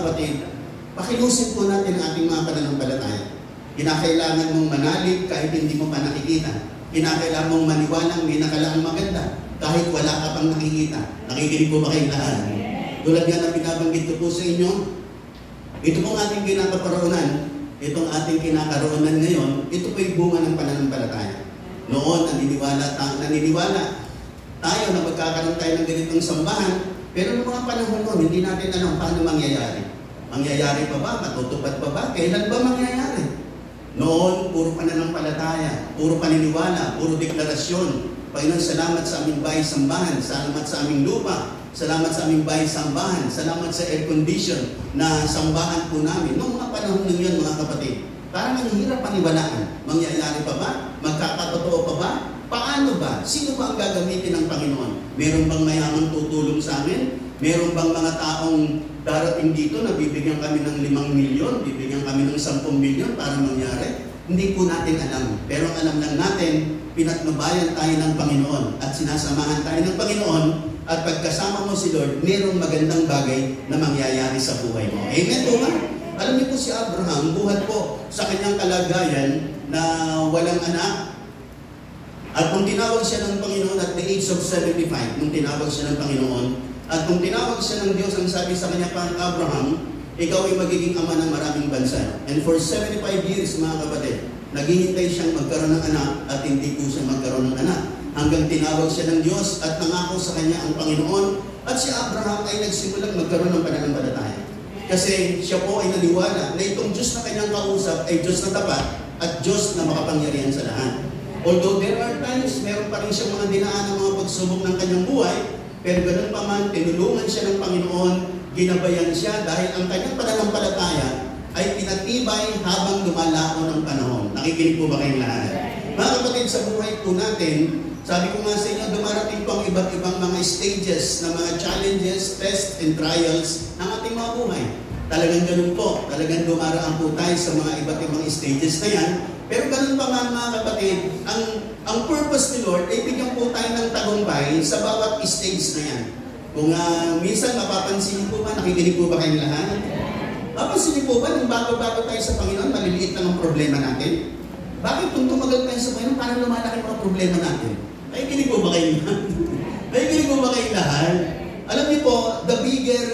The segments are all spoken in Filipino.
kapatid, pakilusin po natin ang ating mga pananampalataya. Kinakailangan mong manalig kahit hindi mo pa nakikita. Kinakailangan mong maniwalang may nakalaang maganda kahit wala ka pang nakikita. Nakikinig po ba kayong lahat? Tulad nga ng binabanggit ko po sa inyo, ito pong ating kinakaparoonan, itong ating kinakaroon ngayon, ito po yung bunga ng pananampalataya. Noon, naniniwala tayo na magkakaroon tayo ng ganitong sambahan, pero noong mga panahon noon, hindi natin alam paano mangyayari. Mangyayari pa ba? Matutupad pa ba? Kailan ba mangyayari? Noon, puro pananampalataya, puro paniniwala, puro deklarasyon. Panginoon, salamat sa aming bahay sambahan, salamat sa aming lupa, salamat sa aming bahay sambahan, salamat sa air condition na sambahan po namin. Noong mga panahon ng yun, mga kapatid, parang ang hirap paniwalaan. Mangyayari pa ba? Magkakatotoo pa ba? Paano ba? Sino ba ang gagamitin ng Panginoon? Meron bang mayamang tutulong sa amin? Meron bang mga taong darating dito na bibigyan kami ng 5 milyon, bibigyan kami ng 10 milyon para mangyari? Hindi po natin alam. Pero alam lang natin, pinatnubayan tayo ng Panginoon at sinasamahan tayo ng Panginoon at pagkasama mo si Lord, mayroong magandang bagay na mangyayari sa buhay mo. Amen po ba? Alam niyo po si Abraham, buhat po sa kanyang kalagayan na walang anak. At kung tinawag siya ng Panginoon at the age of 75, nung tinawag siya ng Panginoon, at kung tinawag siya ng Diyos, ang sabi sa kanya pa, Abraham, ikaw ay magiging ama ng maraming bansa. And for 75 years, mga kapatid, naghihintay siyang magkaroon ng anak at hindi po siya magkaroon ng anak. Hanggang tinawag siya ng Diyos at nangako sa kanya ang Panginoon. At si Abraham ay nagsimulang magkaroon ng pananampalataya. Kasi siya po ay naniwala na itong Diyos na kanyang kausap ay Diyos na tapat at Diyos na makapangyarihan sa lahat. Although there are times, meron pa rin siyang mga dinaan ng mga pagsubok ng kanyang buhay, pero ganun pa man, tinulungan siya ng Panginoon, ginabayan siya dahil ang kanyang pananampalataya ay pinatibay habang dumalao ng panahon. Nakikinig po ba kayong lahat? Mga kapatid, sa buhay po natin, sabi ko nga sa inyo, dumarating po ang iba't ibang mga stages na mga challenges, tests, and trials ng ating mga buhay. Talagang ganun po. Talagang dumaraan po tayo sa mga iba't ibang stages na yan. Pero ganun pa man, mga kapatid, ang purpose ni Lord ay bigyan po tayo ng tagumpay sa bawat stage na yan. Kung minsan mapapansin po ba, nakikinig po ba kayong lahat? Mapapansin po ba, nung bago-bago tayo sa Panginoon, maliliit lang ang problema natin? Bakit kung tumagal tayo sa Panginoon, parang lumalaki mga problema natin? Nakikinig po ba kayong lahat? Nakikinig po ba kayong lahat? Alam niyo po, the bigger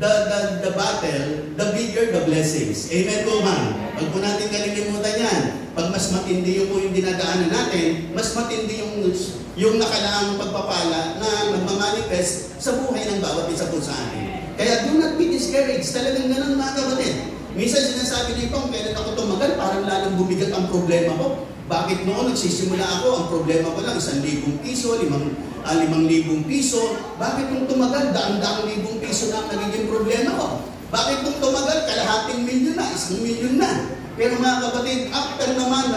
the battle, the bigger the blessings. Amen po ba? Huwag po natin kalilimutan yan. Pag mas matindi yung po yung dinadaanan natin, mas matindi yung nakalaang pagpapala na nagmamanifest sa buhay ng bawat isa po sa atin. Kaya do not be discouraged. Talagang ganun, mga kapatid. Minsan sinasabi ni Pong, kailan ako tumagal, parang lalong bumigat ang problema ko. Bakit noon nagsisimula ako, ang problema ko lang 1,000 piso, 5,000 piso. Bakit nung tumagal, daang-daang libong piso na ang nagiging problema ko? Bakit nung tumagal, kalahating milyon na, 1 milyon na? Pero mga kapatid, after naman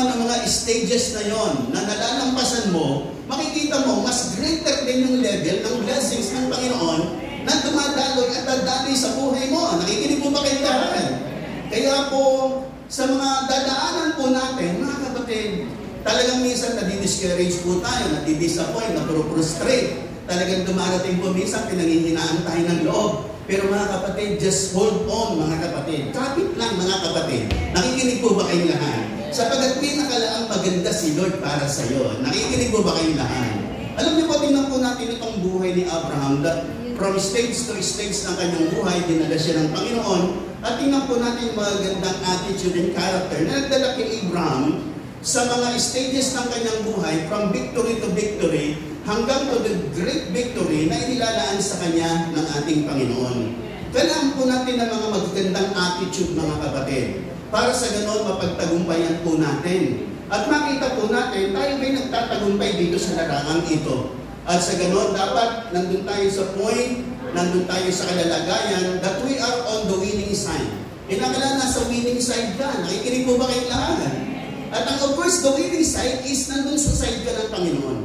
ng mga stages na yon na nalalampasan mo, makikita mo, mas greater din yung level ng blessings ng Panginoon na dumadaloy at dadaloy sa buhay mo. Nakikinig po ba kayo lahat? Kaya po, sa mga dadaanan po natin, mga kapatid, talagang minsan nadi-discourage po tayo, nadi-disappoint, napro-frustrate. Talagang dumarating po minsan, pinanghihinaan tayo ng loob. Pero mga kapatid, just hold on, mga kapatid. Kapit lang, mga kapatid. Nakikinig po ba kayong lahat? Sapagat pinakalaang maganda si Lord para sa iyo. Nakikinig po ba kayong lahat? Alam niyo po, tingnan po natin itong buhay ni Abraham. From stage to stage ng kanyang buhay, dinala siya ng Panginoon. At tingnan po natin yung magandang attitude and character na nagdala kay Abraham sa mga stages ng kanyang buhay, from victory to victory, hanggang to the great victory na inilalaan sa kanya ng ating Panginoon. Kailangan po natin ng mga magagandang attitude, mga kapatid, para sa ganon mapagtagumpayan po natin. At makita po natin, tayo ba'y nagtatagumpay dito sa larangang ito? At sa ganon, dapat nandun tayo sa point, nandun tayo sa kalalagayan, that we are on the winning side. Kinakala nasa winning side ka. Nakikinig po ba kayong lahat? At of course, the winning side is nandun sa side ka ng Panginoon.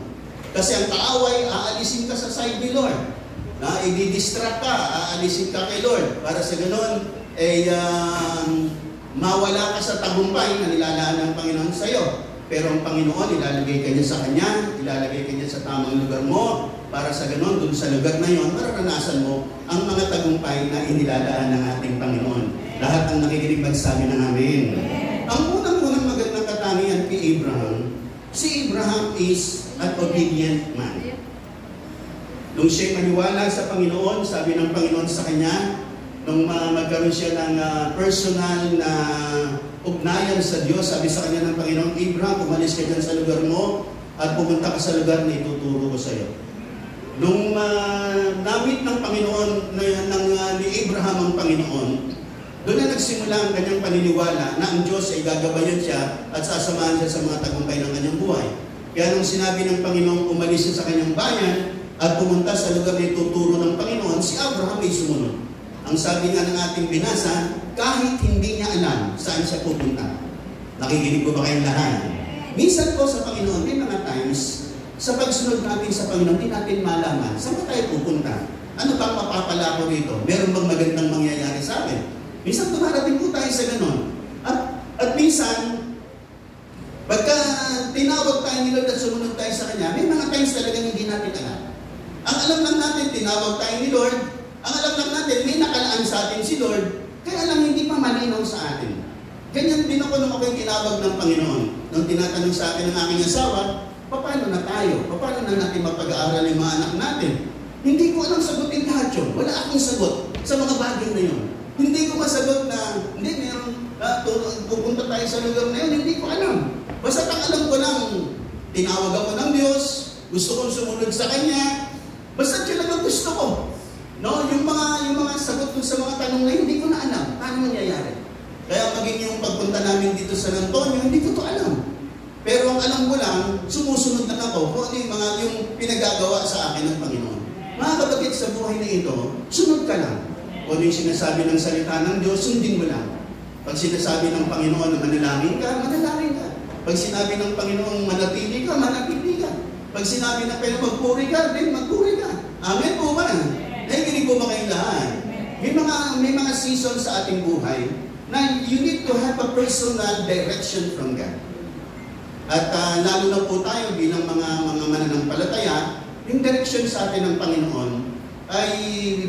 Kasi ang kaaway, aalisin ka sa side ni Lord. I-distract ka, aalisin ka kay Lord. Para sa ganon, mawala ka sa tagumpay na nilalaan ng Panginoon sa iyo. Pero ang Panginoon, ilalagay ka niya sa Kanya, ilalagay ka niya sa tamang lugar mo. para sa ganon, dun sa lugar na yon, mararanasan mo ang mga tagumpay na inilalaan ng ating Panginoon. Lahat ang nakikinig magsabi ng amen. Ang unang-unang magandang katangian kay Abraham, si Abraham is an obedient man. Nung siya'y maniwala sa Panginoon, sabi ng Panginoon sa kanya, nung magkaroon siya ng personal na ugnayan sa Diyos, sabi sa kanya ng Panginoon, Abraham, umalis ka dyan sa lugar mo at pumunta ka sa lugar na ituturo ko sa iyo. Nung namit ng Panginoon, ni Abraham ang Panginoon, doon na nagsimula ang kanyang paniniwala na ang Diyos ay gagabayan siya at sasamahan siya sa mga tagumpay ng kanyang buhay. Kaya nung sinabi ng Panginoon, umalis siya sa kanyang bayan at pumunta sa lugar na ituturo ng Panginoon, si Abraham ay sumunod. Ang sabi nga ng ating binasa, kahit hindi niya alam saan siya pupunta. Nakikinig ko ba kayong lahat? Minsan po sa Panginoon, may mga times, sa pagsunod natin sa Panginoon, hindi natin malaman saan ba tayo pupunta. Ano bang mapapala ko rito? Meron bang magandang mangyayari sa akin? Minsan tumarating po tayo sa ganon. At minsan, pagka tinawag tayo ni Lord at sumunod tayo sa Kanya, may mga times talagang hindi natin alam. Ang alam lang natin, tinawag tayo ni Lord. Ang alam lang natin, may nakalaan sa atin si Lord. Kaya lang hindi pa malinaw sa atin. Ganyan din ako nung ako'y tinawag ng Panginoon. Nung tinatanong sa akin ng aking asawa, paano na tayo? Paano na natin mapag-aaral yung mga anak natin? Hindi ko alam sagutin lahat yun. Wala akong sagot sa mga bagay na yun. Hindi ko masagot na, hindi, pupunta tayo sa lugar na yun. Hindi ko alam. Basta ang alam ko lang, tinawag ako ng Diyos, gusto kong sumunod sa Kanya, basta yun lang ang gusto ko. No, yung mga sagot sa mga tanong na yun, hindi ko na alam. Paano mangyayari? Kaya maging yung pagpunta namin dito sa San Antonio, hindi ko to alam. Pero ang alam ko lang, sumusunod lang ako kung ano yung pinagagawa sa akin ng Panginoon. Mga kapatid, sa buhay na ito, sunod ka lang. Kung ano yung sinasabi ng salita ng Diyos, sundin mo lang. Pag sinasabi ng Panginoon na manalangin ka, manalangin ka. Pag sinabi ng Panginoon manatili ka, manatili ka. Pag sinabi ng Panginoon magpuri ka, then magpuri ka. Amen po ba? Nakikinig po ba kayong lahat? May mga season sa ating buhay na you need to have a personal direction from God. At lalo na po tayo bilang mga mananampalataya, yung direction sa atin ng Panginoon ay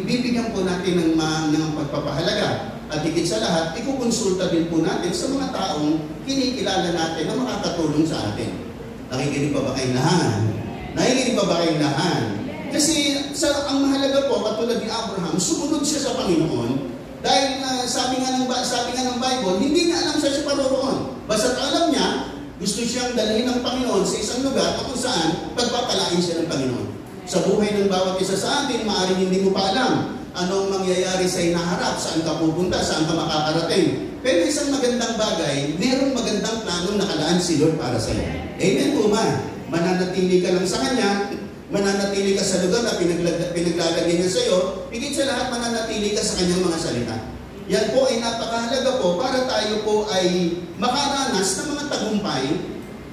bibigyan po natin ng pagpapahalaga. At higit sa lahat, ikukonsulta din po natin sa mga taong kinikilala natin na makakatulong sa atin. Nakikinig pa ba kayong lahat? Nakikinig pa ba kayong lahat? Kasi ang mahalaga po, katulad ni Abraham, sumunod siya sa Panginoon dahil sabi nga ng Bible, hindi niya alam siya paroroon. Basta alam niya, gusto siyang dalhin ng Panginoon sa isang lugar kung saan pagpapalain siya ng Panginoon. Sa buhay ng bawat isa sa atin, maaaring hindi mo pa alam anong mangyayari sa inaharap, saan ka pupunta, saan ka makakarating. Pero isang magandang bagay, merong magandang planong nakalaan si Lord para sa iyo. Amen po ba? Mananatili ka lang sa Kanya, mananatili ka sa lugar na pinaglalagay niya sa iyo, higit sa lahat mananatili ka sa Kanyang mga salita. Yan po ay napakahalaga po para tayo po ay makaranas ng mga tagumpay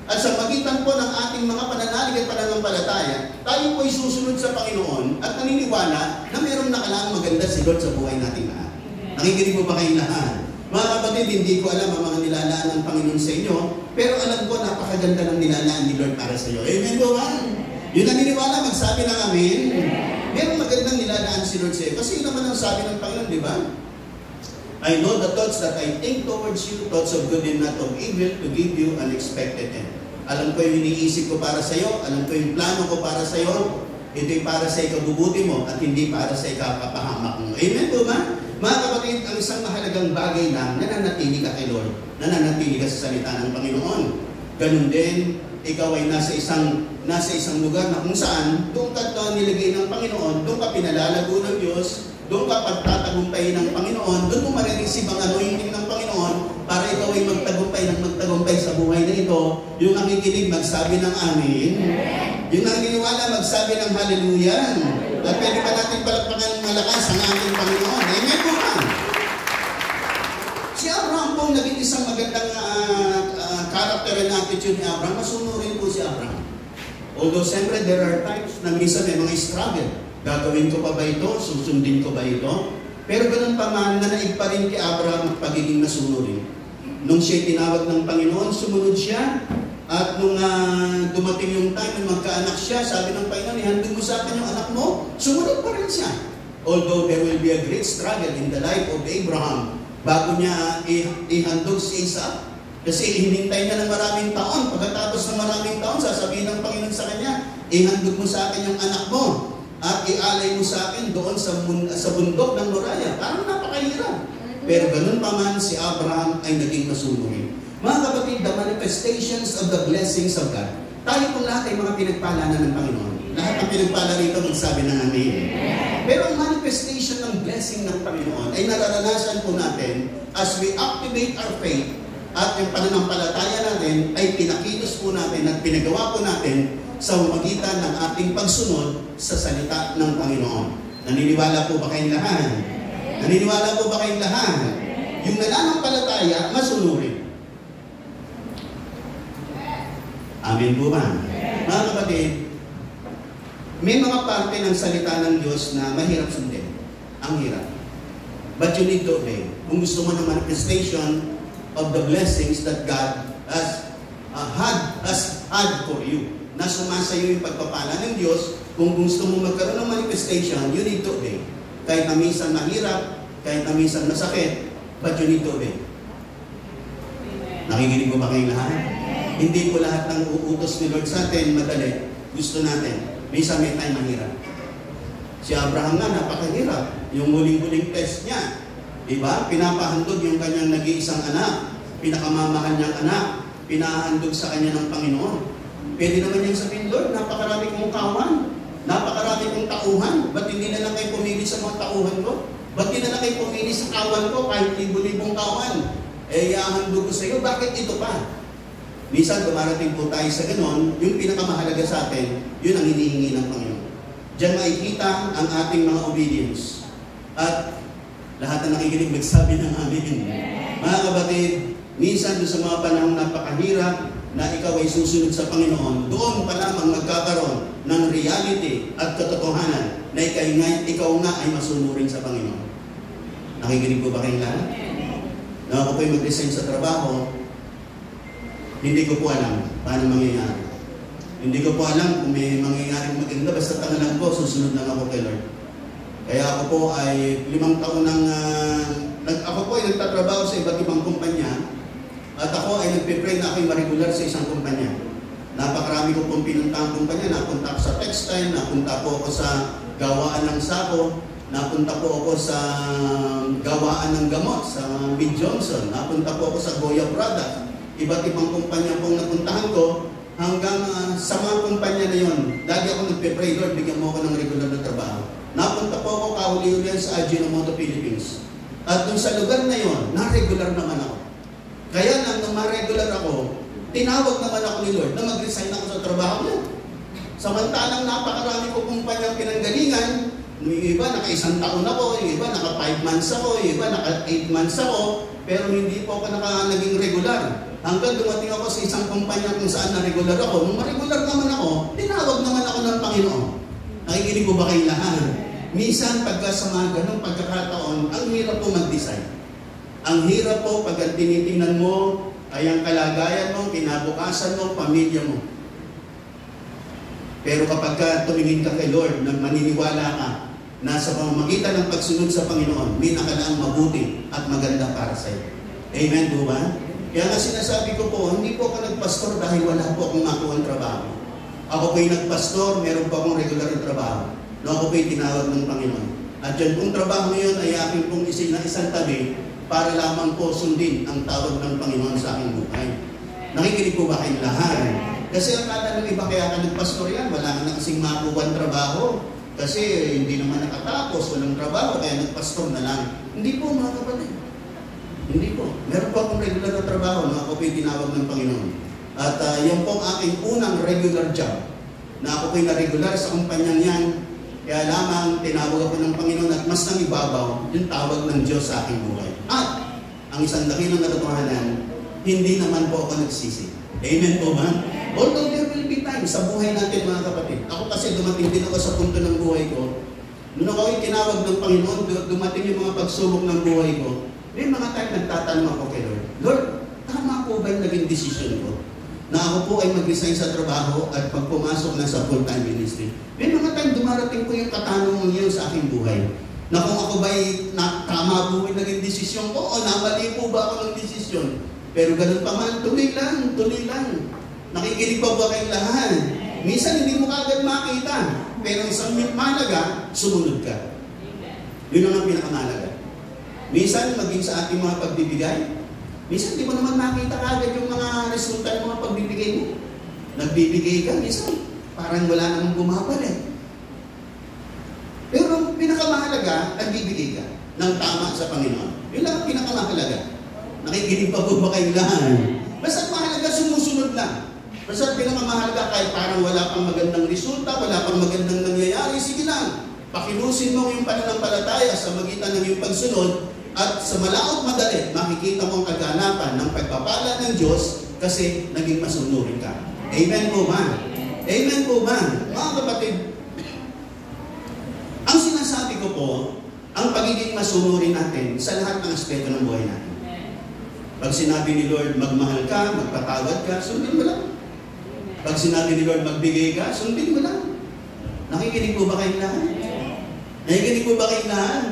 at sa magitan po ng ating mga pananalig at pananampalataya, tayo po ay susunod sa Panginoon at naniniwala na mayroong nakalaang maganda si Lord sa buhay natin lahat. Nakikinig po ba kayong lahat? Mga kapatid, hindi ko alam ang mga nilalaan ng Panginoon sa inyo, pero alam ko napakaganda ng nilalaan ni Lord para sa iyo. Amen po ba? Yung naniniwala, magsabi ng amen. Mayroong magandang nilalaan si Lord sa iyo. Kasi yun naman ang sabi ng Panginoon, di ba? I know the thoughts that I think towards you, thoughts of good and not of evil, to give you an expected end. Alam ko yung iniisip ko para sa iyo, alam ko yung plano ko para sa iyo, ito'y para sa ikabubuti mo at hindi para sa ikapapahamak mo. Amen po ba? Mga kapatid, ang isang mahalagang bagay lang, nananatili ka kay Lord, nananatili ka sa salita ng Panginoon. Ganun din, ikaw ay nasa isang lugar na kung saan, doon ka nilagay ng Panginoon, doon ka pinalalago ng Diyos, doon ka pagtatagumpay ng Panginoon, doon mo marireceive ang anointing ng Panginoon para ikaw ay magtagumpay sa buhay na ito. Yung nakikinig, magsabi ng amin. Yung naniniwala, magsabi ng hallelujah. At pwede pa natin palakpakan ng malakas ang ating Panginoon. Amen po ba? Si Abraham po naging isang magandang character and attitude ni Abraham. Masunurin po si Abraham. Although, siyempre, there are times na minsan may mga struggle. Gagawin ko pa ba ito? Susundin ko ba ito? Pero ganun pa man, nanaig pa rin kay Abraham ang pagiging masunurin. Nung siya tinawag ng Panginoon, sumunod siya. At nung dumating yung time na magkaanak siya, sabi ng Panginoon, ihandog mo sa akin yung anak mo, sumunod pa rin siya. Although there will be a great struggle in the life of Abraham bago niya ihandog si Isaac. Kasi hinintay niya ng maraming taon. Pagkatapos ng maraming taon, sasabihin ng Panginoon sa kanya, ihandog mo sa akin yung anak mo at ialay mo sa akin doon sa bundok ng Moriah. Parang napakahirap. Pero ganun pa man, si Abraham ay naging masunurin. Mga kapatid, the manifestations of the blessings of God. Tayo pong lahat ay mga pinagpala na ng Panginoon. Lahat ng pinagpala rito magsabi ng amen. Pero ang manifestation ng blessing ng Panginoon ay nararanasan po natin as we activate our faith at yung pananampalataya natin ay pinakilos po natin at pinagawa po natin sa magitan ng ating pagsunod sa salita ng Panginoon. Naniniwala po ba kayong lahat? Naniniwala po ba kayong lahat? Yung nananampalataya, masunurin. Amen po ba? Mga kapatid, may mga parte ng salita ng Diyos na mahirap sundin. Ang hirap. But you need to obey. Kung gusto mo ng manifestation of the blessings that God has had for you, na sumasayo yung pagpapala ng Diyos, kung gusto mo magkaroon ng manifestation, you need to obey. Kahit na minsan mahirap, kahit na minsan masakit, but you need to obey. Nakikinig mo ba kayong lahat? Hindi po lahat ng uutos ni Lord sa atin madali. Gusto natin. Minsan may time mahirap. Si Abraham nga, napakahirap. Yung muling-muling test niya. Diba? Pinapahandog yung kanyang nag-iisang anak. Pinakamamahal niyang anak. Pinahandog sa kanya ng Panginoon. Pwede naman niyang sabihin, Lord, napakarami kong kawan. Napakarami kong tauhan. Ba't hindi na lang kayo pumili sa mga tauhan ko? Ba't hindi na lang kayo pumili sa kawan ko kahit libo-libong kawan? Iahandog ko sa iyo. Bakit ito pa? Minsan, dumarating po tayo sa ganon, yung pinakamahalaga sa atin, yun ang hinihingi ng Panginoon. Diyan makikita ang ating mga obedience. At lahat na nakikinig magsabi ng amin. Mga kapatid, minsan doon sa mga panahong napakahirap na ikaw ay susunod sa Panginoon, doon pa lamang magkakaroon ng reality at katotohanan na ikaw nga ay masunurin sa Panginoon. Nakikinig po ba kayong lahat? Na ako po'y mag-resign sa trabaho, hindi ko po alam paano mangyayari. Hindi ko po alam kung may mangyayaring maganda. Basta tangalan ko, susunod lang ako kay Lord. Kaya ako po ay 5 taon ako po ay nagtatrabaho sa iba't ibang kumpanya. At ako ay nagpe-pray na ako'y ma-regular sa isang kumpanya. Napakarami ko pong pinuntang kumpanya. Napunta ako sa textile, napunta po ako sa gawaan ng sako, napunta po ako sa gawaan ng gamot sa Mid Johnson, napunta po ako sa Goya Products. Iba't ibang kumpanya pong napuntahan ko, hanggang sa mga kumpanya na yon, lagi ako nagpe-pray, Lord, bigyan mo ako ng regular na trabaho. Napunta po ako kahuli-hulihan sa Ajinomoto Philippines. At dun sa lugar na yon, na-regular naman ako. Kaya nung ma-regular ako, tinawag naman ako ni Lord na mag-resign ako sa trabaho niya. Samantalang napakarami ko kumpanyang pinanggalingan, yung iba naka 1 taon ako, yung iba naka 5 months ako, yung iba naka 8 months ako, pero hindi po ako naging regular. Hanggang dumating ako sa isang kumpanya kung saan na-regular ako. Nung ma-regular naman ako, tinawag naman ako ng Panginoon. Nakikinig po ba kayong lahat? Minsan, pagka sa mga ganong pagkakataon, ang hirap po mag-decide. Ang hirap po pag tinitingnan mo ay ang kalagayan mo, kinabukasan mo, pamilya mo. Pero kapag tumingin ka kay Lord, na maniniwala ka na sa pamamagitan ng pagsunod sa Panginoon, may nakalaang mabuti at maganda para sa iyo. Amen po ba? Kaya nga sinasabi ko po, hindi po ako nagpastor dahil wala po akong makuha trabaho. Ako po'y nagpastor, meron po akong regular na trabaho. No, ako po'y tinawag ng Panginoon. At yan pong trabaho ngayon ay aking pong isang tabi para lamang po sundin ang tawag ng Panginoon sa aking buhay. Nakikinig po ba kayong lahat? Kasi ang kata ng iba kaya ka nagpastor yan, wala na kasing makuha trabaho. Kasi hindi naman nakatapos, walang trabaho, kaya nagpastor na lang. Hindi po mga kapatid. Hindi po. Meron po akong regular na trabaho na ako po'y tinawag ng Panginoon. At yan po ang aking unang regular job na ako po'y na-regular sa kumpanyang yan. Kaya lamang tinawag ako ng Panginoon at mas nang ibabaw yung tawag ng Diyos sa aking buhay. At ang isang dakilang katotohanan, hindi naman po ako nagsisi. Amen po ba? Although there will be times sa buhay natin mga kapatid. Ako kasi dumating din ako sa punto ng buhay ko. Nung ako ay tinawag ng Panginoon, dumating yung mga pagsubok ng buhay ko. May mga time nagtatanong ako kay Lord, Lord, tama po ba yung naging desisyon ko? na ako po ay mag-resign sa trabaho at pag pumasok na sa full-time ministry. May mga time dumarating po yung katanungan yun sa aking buhay. Na kung ako ba'y tama po yung naging desisyon ko o namali po ba ako ng desisyon. Pero ganun pa man, tuloy lang, tuloy lang. Nakikinig pa ba kayong lahat? Minsan hindi mo kagad makita. Pero isang mahalaga, sumunod ka. Yun ang pinakamahalaga. Minsan, maging sa ating mga pagbibigay, minsan di mo naman makita kagad yung mga resulta ng mga pagbibigay mo. Nagbibigay ka, minsan parang wala namang bumabalik. Pero ang pinakamahalaga, nagbibigay ka ng tama sa Panginoon. Yun lang ang pinakamahalaga. Nakikinig pa po ba kayong lahat? Basta mahalaga, sumusunod lang. Basta pinakamahalaga, kahit parang wala pang magandang resulta, wala pang magandang nangyayari, sige lang. Pakilusin mo yung pananampalataya sa magitan ng iyong pagsunod at sa malaot madali, makikita mo ang kaganapan ng pagpapala ng Diyos kasi naging masunurin ka. Amen po ba? Amen po ba? Mga kapatid, ang sinasabi ko po, ang pagiging masunurin natin sa lahat ng aspeto ng buhay natin. Pag sinabi ni Lord, magmahal ka, magpatawad ka, sundin mo lang. Pag sinabi ni Lord, magbigay ka, sundin mo lang. Nakikinig po ba kayong lahat? Nakikinig po ba kayong lahat?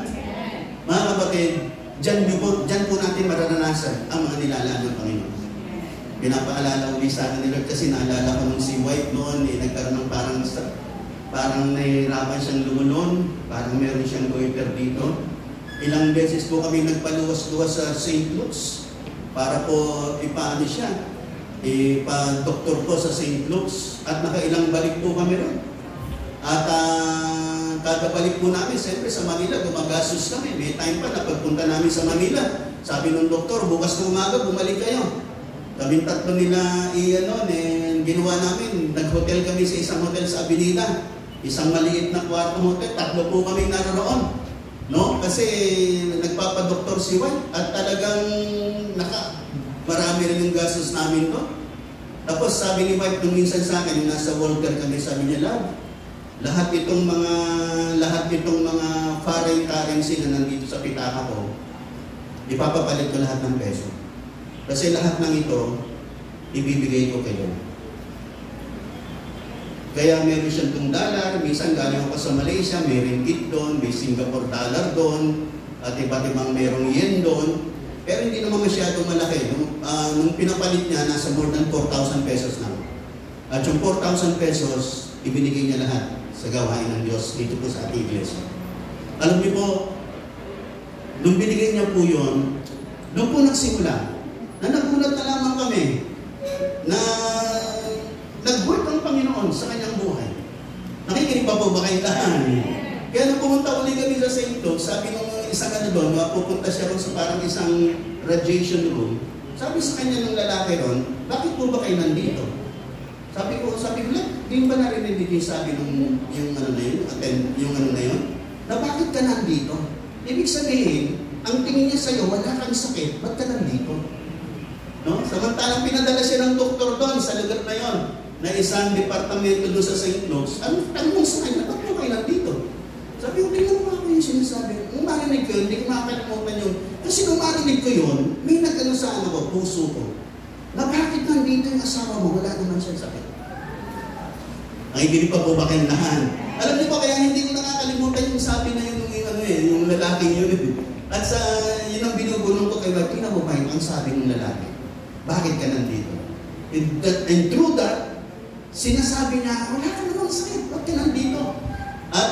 Mga kapatid, dyan po natin mararanasan ang mga nilalaan ng Panginoon. Pinapaalala ulit sa akin ni Lord kasi naalala ko nung si White noon, nagkaroon ng parang nahihirapan siyang lumunod, parang meron siyang goiter dito. Ilang beses po kami nagpaluwas-luwas sa St. Luke's para po ipaano siya, ipa-doktor po sa St. Luke's at nakailang balik po kami ron. At kada balik po namin, siyempre sa Manila, gumagastos kami. May time pa na pagpunta namin sa Manila, sabi ng doktor, bukas na umaga, bumalik kayo. Kaming tatlo nila, ginawa namin, nag-hotel kami sa isang hotel sa Avenida. Isang maliit na kwarto hotel, tatlo po kami naroon. No? Kasi nagpapadoktor si White at talagang marami rin yung gastos namin to. Tapos sabi ni White nung minsan sa akin, yung nasa Walker kami, sabi niya, Love, lahat itong mga foreign currency na nandito sa pitaka ko, ipapapalit ko lahat ng peso. Kasi lahat ng ito, ibibigay ko kayo. Kaya meron siyang $2, minsan galing ako sa Malaysia, may ringgit doon, may Singapore dollar doon, at iba't ibang merong yen doon. Pero hindi naman masyadong malaki. Nung pinapalit niya, nasa more than 4,000 pesos na. At yung 4,000 pesos, ibinigay niya lahat sa gawain ng Diyos dito po sa ating iglesia. Alam niyo po, nung binigay niya po yun, doon po nagsimula, na nagulat na lamang kami na nag-work ang Panginoon sa kanyang buhay. Nakikinig pa po ba kayo lahat? Kaya nung pumunta ulit kami sa St. Luke's, sabi nung isang doon, pupunta siya ron sa parang isang radiation room. Sabi sa kanya ng lalaki ron, bakit po ba kayo nandito? Sabi ko, di ba narinig yung sabi nung yung ano na yun, na bakit ka nandito? Ibig sabihin, ang tingin niya sa'yo, wala kang sakit, ba't ka nandito? No? Samantalang pinadala siya ng doktor doon sa lugar na yon, na isang departamento doon sa St. Luke's. Ang tanong sa kanya, ba't po kayo nandito? Sabi ko, tingnan mo ako yung sinasabi. Nung marinig ko yun, hindi ko makakalimutan yun. Kasi nung marinig ko yun, may nag-ano sa puso ko, na bakit nandito yung asawa mo, wala naman siyang sakit. Nakikinig pa po ba kayong lahat? Alam niyo ba, kaya hindi ko nakakalimutan yung sabi na yun, yung lalaking yun. At sa yun ang binubulong ko kay Martin, tingnan mo ba yung ang sabi ng lalaki? Bakit ka nandito? And through that, sinasabi niya, wala ka namang sakit, ba't ka nandito? At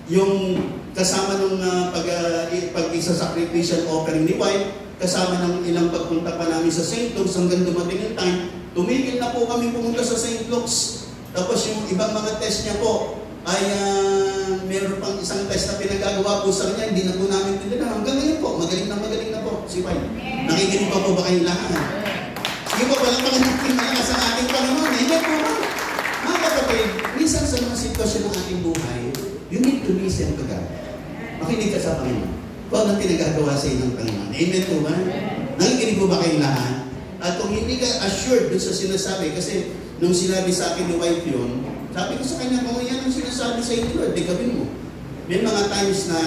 yung kasama nung pag-isa-sacrificial offering ni White, kasama ng ilang pagpunta pa namin sa St. Luke's hanggang dumating yung time, tumigil na po kami pumunta sa St. Luke's. Tapos yung ibang mga test niya po ay meron pang isang test na pinagagawa po sa kanya, hindi na po namin tinila. Hanggang ngayon po, magaling na po si White. Nakikinig pa po ba kayong lahat? Sige po, walang panganating malakas ang ating Panginoon. Hindi po ba? Mga kapatid, minsan sa mga sitwasyon ng ating buhay, you need to listen to God. Makinig ka sa Panginoon. Kung anong pinagagawa sa inyo ng Panginoon. Amen po ba? Nakikinig po ba kayong lahat? At kung hindi ka assured doon sa sinasabi, kasi nung sinabi sa akin ni White yun, sabi ko sa kanya, kung yan ang sinasabi sa inyo, Lord, gawin mo. May mga times na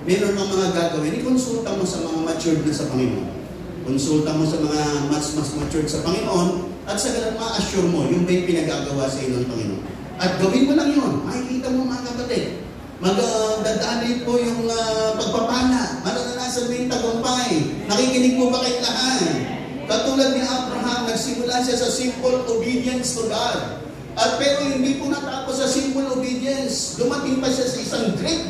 meron kang mga gagawin, ikonsulta mo sa mga matured na sa Panginoon. Konsulta mo sa mga mas matured sa Panginoon At sa ganun, ma-assure mo, yung may pinagagawa sa iyo ng Panginoon. At gawin mo lang yun. Makikita mo mga kapatid. Magdadaanin po yung pagpapala. Mararanasan mo yung tagumpay. Nakikinig po ba kayong lahat? Katulad ni Abraham, nagsimula siya sa simple obedience to God. At pero hindi po natapos sa simple obedience. Dumating pa siya sa isang great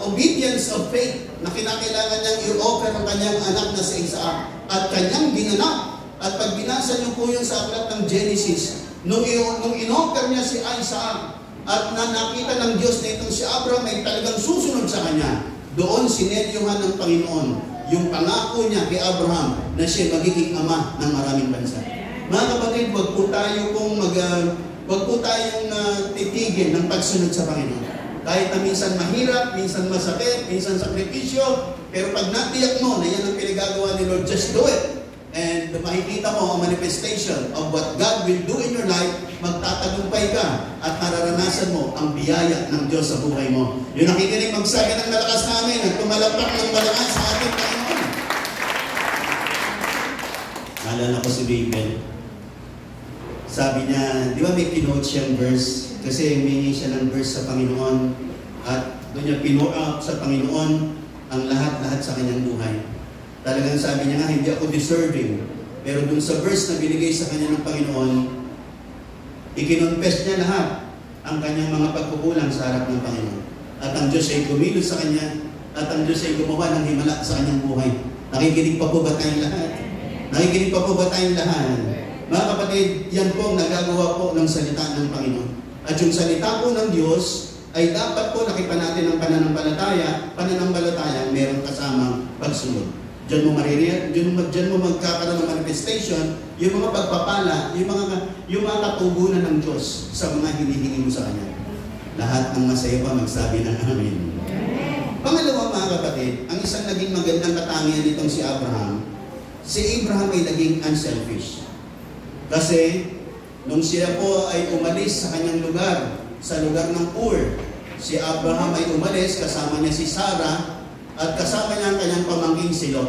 obedience of faith na kinakailangan niyang i-offer ang kanyang anak na si Isaac. At kanyang ginanap. At pag binasa niyo po yung sa aklat ng Genesis, nung in-offer niya si Isaac, at nakita ng Diyos na itong si Abraham ay talagang susunod sa kanya, doon sineryuhan ng Panginoon yung pangako niya kay Abraham na siya magiging ama ng maraming bansa. Mga kapatid, wag po tayong titigil ng pagsunod sa Panginoon. Kahit na minsan mahirap, minsan masakit, minsan sakripisyo, pero pag natiyak mo na yan ang pinagagawa ni Lord, just do it. And makikita mo ang manifestation of what God will do in your life, magtatagumpay ka at mararanasan mo ang biyaya ng Diyos sa buhay mo. Yung nakikinig magsaga ng malakas namin at tumalapak ng malakas sa ating Panginoon. Naalala ko si Babel. Sabi niya, di ba may kinote siyang verse? Kasi humingi siya ng verse sa Panginoon at doon niya pinuha sa Panginoon ang lahat-lahat sa kanyang buhay. Talagang sabi niya nga, hindi ako deserving. Pero dun sa verse na binigay sa kanya ng Panginoon, ikinonfess niya lahat ang kanyang mga pagkukulang sa harap ng Panginoon. At ang Diyos ay kumilos sa kanya, at ang Diyos ay gumawa ng himala sa kanyang buhay. Nakikinig pa po ba tayong lahat? Nakikinig pa po ba tayong lahat? Mga kapatid, yan po ang nagagawa po ng salita ng Panginoon. At yung salita po ng Diyos, ay dapat po nakita natin ang pananampalataya, meron kasamang pagsunod. Diyan mo maririyan, diyan mo magkakaroon ng manifestation, yung mga pagpapala, yung mga katugunan ng Diyos sa mga hinihingi mo sa Kanya. Lahat ng masaya pa magsabi ng amen. Pangalawa mga kapatid, ang isang naging magandang katangian nitong si Abraham ay naging unselfish. Kasi, nung siya po ay umalis sa kanyang lugar, sa lugar ng Ur, si Abraham ay umalis, kasama niya si Sarah, at kasama niya ang kanyang pamangking si Lot.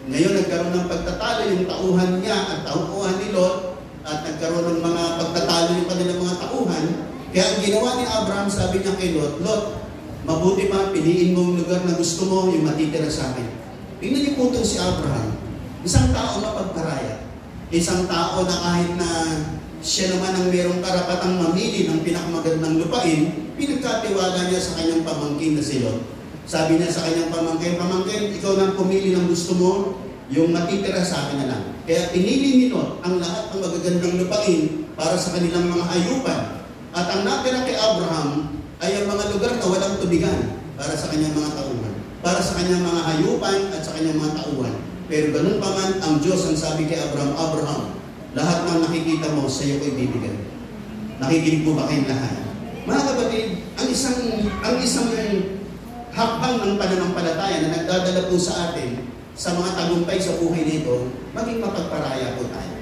Ngayon, nagkaroon ng pagtatalo yung tauhan niya at tauhan ni Lot, at nagkaroon ng mga pagtatalo yung kanilang mga tauhan. Kaya ang ginawa ni Abraham, sabi niya kay Lot, Lot, mabuti pa, piliin mo yung lugar na gusto mo, yung matitira sa akin. Tingnan niyo po itong si Abraham, isang tao mapagparaya. Isang tao na kahit na siya naman ang mayroong karapatang mamili ng pinakamagandang lupain, pinagkatiwala niya sa kanyang pamangkin na si Lot. Sabi niya sa kanyang pamangkin, ikaw nang pumili ng gusto mo, yung matitira sa akin na lang. Kaya pinili ni Lot ang lahat ng magagandang lupain para sa kanilang mga hayupan. At ang natira kay Abraham ay ang mga lugar na walang tubigan para sa kanyang mga tauhan, para sa kanyang mga hayupan at sa kanyang mga tauhan. Pero ganun pa man, ang Diyos ang sabi kay Abraham, lahat ng nakikita mo, sa iyo ko'y bibigyan. Nakikinig po ba kayong lahat? Mga kapatid, ang isang hakbang ng pananampalataya na nagdadala po sa atin sa mga tagumpay sa buhay nito, maging mapagparaya po tayo.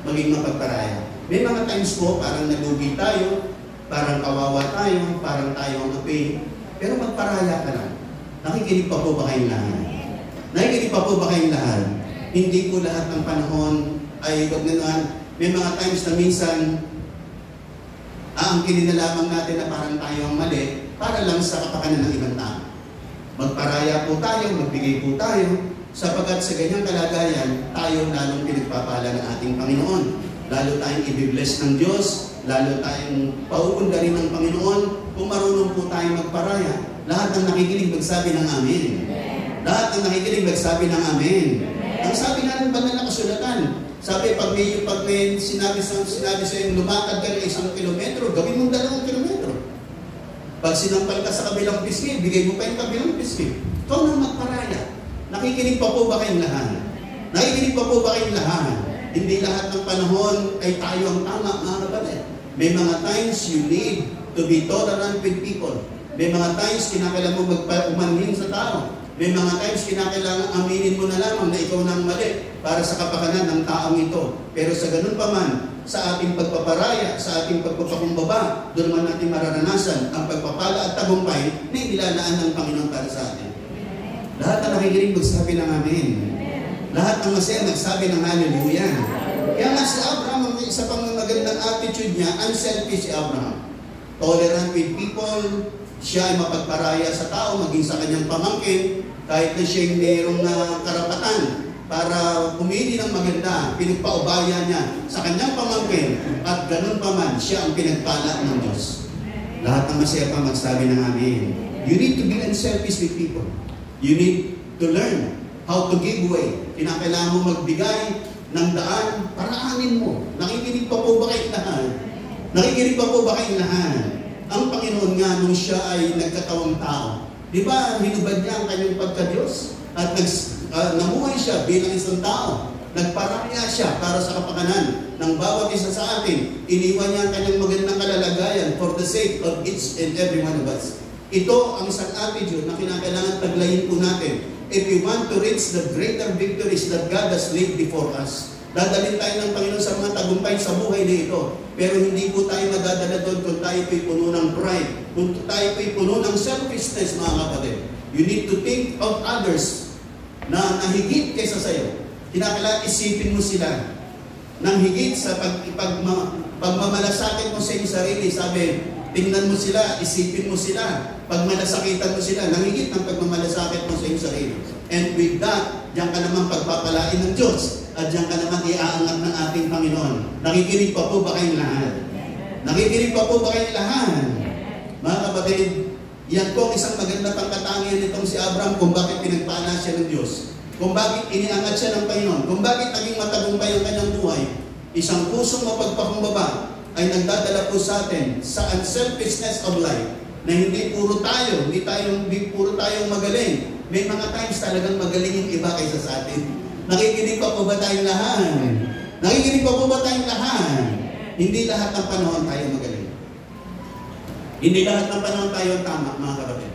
Maging mapagparaya. May mga times po, parang nalugi tayo, parang kawawa tayo, parang tayo ang api, pero magparaya ka lang. Nakikinig pa po ba kayong lahat? Nakikinig pa po ba kayong lahat? Hindi po lahat ng panahon ay wag na may mga times na minsan aangkinin na lamang natin na parang tayo ang mali para lang sa kapakanan ng ibang tao. Magparaya po tayo, magbigay po tayo, sapagkat sa ganyang kalagayan, tayo lalong pinagpapala ng ating Panginoon. Lalo tayong ibibless ng Diyos, lalo tayong pauundarin ng Panginoon, kung marunong po tayong magparaya. Lahat ng nakikinig magsabi ng amen. Lahat ng nakikinig magsabi ng amen. Ang sabi nga ng banal na kasulatan, sabi, pag may sinabi sa yung lumakad ka ng 1 kilometro, gawin mong 2 kilometro. Pag sinampal ka sa kabilang pisngi, bigay mo pa yung kabilang pisngi. Ikaw na magparaya. Nakikinig pa po ba kayong lahat? Nakikinig pa po ba kayong lahat? Hindi lahat ng panahon ay tayo ang tama, mga kapatid. May mga times you need to be tolerant with people. May mga times kinakailangan mo umanhin sa tao. May mga times kinakailangan aminin mo na lamang na ikaw nang mali para sa kapakanan ng taong ito. Pero sa ganun pa man, sa ating pagpaparaya, sa ating pagpapakumbaba, doon man natin mararanasan ang pagpapala at tagumpay na inilalaan ng Panginoon para sa atin. Lahat ang nakikinig magsabi ng amen. Lahat ng masaya nagsabi ng hallelujah. Kaya nga si Abraham, ang isa pang magandang attitude niya, unselfish si Abraham. Tolerant with people, siya ay mapagparaya sa tao, maging sa kanyang pamangkin, kahit na siya ay mayroong karapatan para pumili ng maganda, pinagpaubaya niya sa kanyang pamangkin, at ganun pa man, siya ang pinagpala ng Diyos. Lahat ng masaya pa magsabi ng amin. You need to be unselfish with people. You need to learn how to give way. Kinakailangan mo magbigay ng daan para amin mo. Nakikinig pa po ba kayong lahat? Nakikinig pa po ba kayong lahat? Ang Panginoon nga nung siya ay nagkatawang tao, di ba hinubad niya ang kanyang pagka-Diyos? At namuhay siya bilang isang tao. Nagparaya siya para sa kapakanan ng bawat isa sa atin. Iniwan niya ang kanyang magandang kalalagayan for the sake of each and every one of us. Ito ang isang attitude na kinakailangan taglayin po natin. If we want to reach the greater victories that God has laid before us, dadalhin tayo ng Panginoon sa mga tagumpay sa buhay na ito. Pero hindi po tayo madadala doon kung tayo po'y puno ng pride, kung tayo po'y puno ng selfishness, mga kapatid. You need to think of others na nahigit kaysa sa'yo. Kinakailangan isipin mo sila nang higit sa pagmamalasakit mo sa iyong sarili. Sabi, tingnan mo sila, isipin mo sila, pagmalasakitan mo sila, nang higit ng pagmamalasakit mo sa iyong sarili. And with that, diyan ka naman pagpapalain ng Diyos at diyan ka naman iaangat ng ating Panginoon. Nakikinig pa po ba kayong lahat? Nakikinig pa po ba kayong lahat? Mga kapatid, yan po ang isang maganda pang katangian nitong si Abraham kung bakit pinagpala siya ng Diyos. Kung bakit iniangat siya ng Panginoon, kung bakit naging matagumpay ang kanyang buhay. Isang pusong mapagpakumbaba ay nagdadala po sa atin sa unselfishness of life, na hindi puro tayo, hindi puro tayong magaling. May mga times talagang magaling yung iba kaysa sa atin. Nakikinig pa po ba tayong lahat? Nakikinig pa po ba tayong lahat? Hindi lahat ng panahon tayo magaling. Hindi lahat ng panahon tayo ang tama, mga kapatid.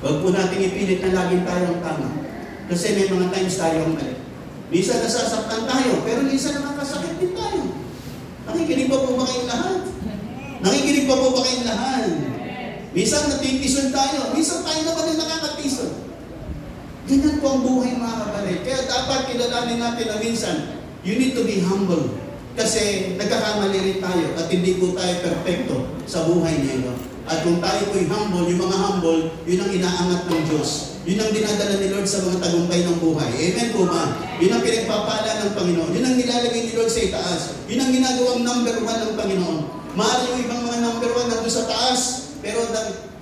Huwag po natin ipilit na laging tayo ang tama. Kasi may mga times tayo ang mali. Minsan nasasaktan tayo, pero minsan nakakasakit din tayo. Nakikinig pa po ba kayong lahat? Nakikinig pa po ba kayong lahat? Minsan natitison tayo, minsan tayo naman ang nakakatison. Ganyan po ang buhay, mga kapatid. Kaya dapat kilalanin natin na minsan, you need to be humble. Kasi nagkakamali rin tayo at hindi po tayo perfecto sa buhay niya. At kung tayo po'y humble, yung mga humble, yun ang inaangat ng Diyos. Yun ang dinadala ni Lord sa mga tagumpay ng buhay. Amen po ba? Yun ang pinagpapala ng Panginoon. Yun ang nilalagay ni Lord sa itaas. Yun ang ginagawang number 1 ng Panginoon. Maaari yung ibang mga number 1 nandun sa taas, pero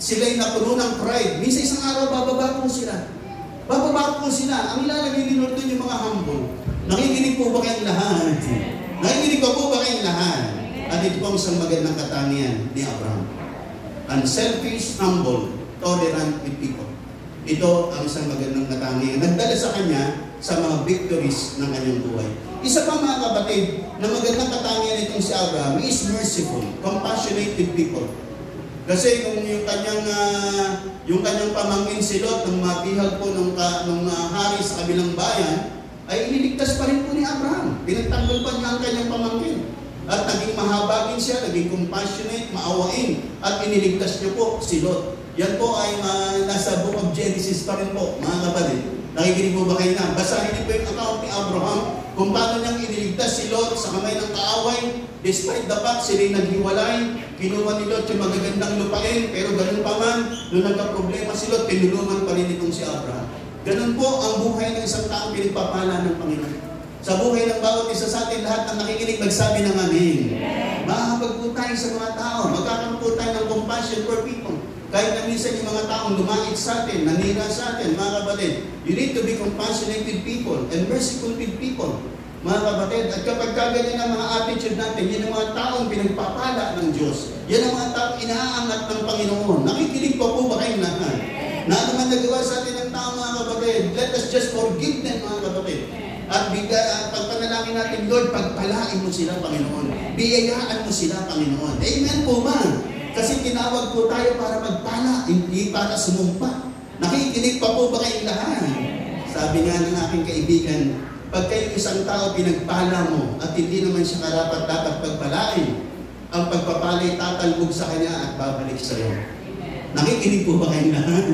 sila'y napuno ng pride. Minsan isang araw, bababa po sila. Bababa po sila. Ang ilalagay ni Lord doon yung mga humble. Nakikinig po ba kayong lahat? Nakikinig pa po ba kayong lahat? At ito po ang isang magandang katangian ni Abraham. Unselfish, humble, tolerant with people. Ito ang isang magandang katangian. Nagdala sa kanya sa mga victories ng kanyang buhay. Isa pa, mga kapatid, na magandang katangian itong si Abraham is merciful, compassionate with people. Kasi kung yung kanyang pamangkin si Lot, nang mabihag po ng hari sa kabilang bayan, ay iniligtas pa rin po ni Abraham. Pinagtanggol pa niya ang kanyang pamangkin. At naging mahabagin siya, naging compassionate, maawain, at iniligtas niya po si Lot. Yan po ay nasa Book of Genesis pa rin po, mga kapatid. Nakikinig po ba kayo na? Basahin niyo po yung account ni Abraham kung paano niyang iniligtas si Lot sa kamay ng kaaway. Despite the fact, sila'y naghiwalay, kinuha ni Lot yung magagandang lupain, pero ganun pa man, nung nagka-problema si Lot, tinulungan pa rin itong si Abraham. Ganun po ang buhay ng isang taong pinagpapala ng Panginoon. Sa buhay ng bawat isa sa atin, lahat ng nakikinig, magsabi ng amin. Makakapag po tayo sa mga tao, magkakaroon po tayo ng compassion for people. Kahit na minsan yung mga taong lumait sa atin, nanira sa atin, mga kapatid, you need to be compassionate with people and merciful with people, mga kapatid. At kapag kaganyan ang mga attitude natin, yan ang mga taong pinagpapala ng Diyos. Yan ang mga taong inaangat ng Panginoon. Nakikinig pa po ba kayong lahat? Na naman nagawa sa atin ng tao, mga kapatid, let us just forgive them, mga kapatid. At pagpanalangin natin, Lord, pagpalain mo sila, Panginoon. Biyayaan mo sila, Panginoon. Amen po ba? Kasi tinawag po tayo para magpala, hindi para sumumpa. Nakikinig pa po ba kayong lahat? Sabi nga ng aking kaibigan, pag kayong isang tao pinagpala mo at hindi naman siya karapat-dapat pagpalain, ang pagpapala'y tatalbog sa kanya at babalik sa iyo. Nakikinig po ba kayong lahat?